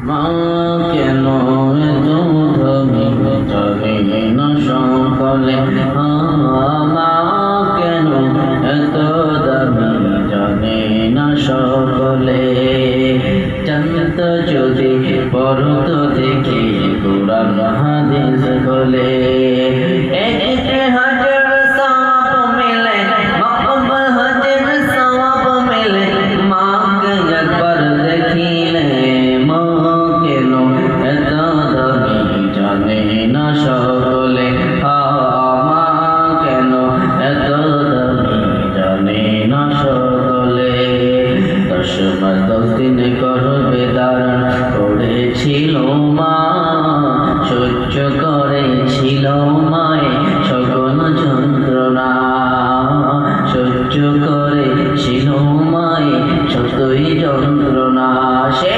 মা কেন এত ধনী জানে না সকলে, মা কেন এত দামি জানে না সকলে। জানত যদি পড়ত দেখি কোরআন হাদিস বলে, এক হাজার সওয়াব মিলে, মকবুল হজের সওয়াব মিলে, মাকে একবার দেখিলে। মা কেন এত দামি জানে না সকলে, মা কেন এত দামি জানে না সকলে। 10 মাস 10 দিন গর্ভে ধারণ করেছিল মা, সহ্য করেছিল মায়ে সকল যন্ত্রণা, সহ্য করেছিল মায়ে যতই যন্ত্রণা। সে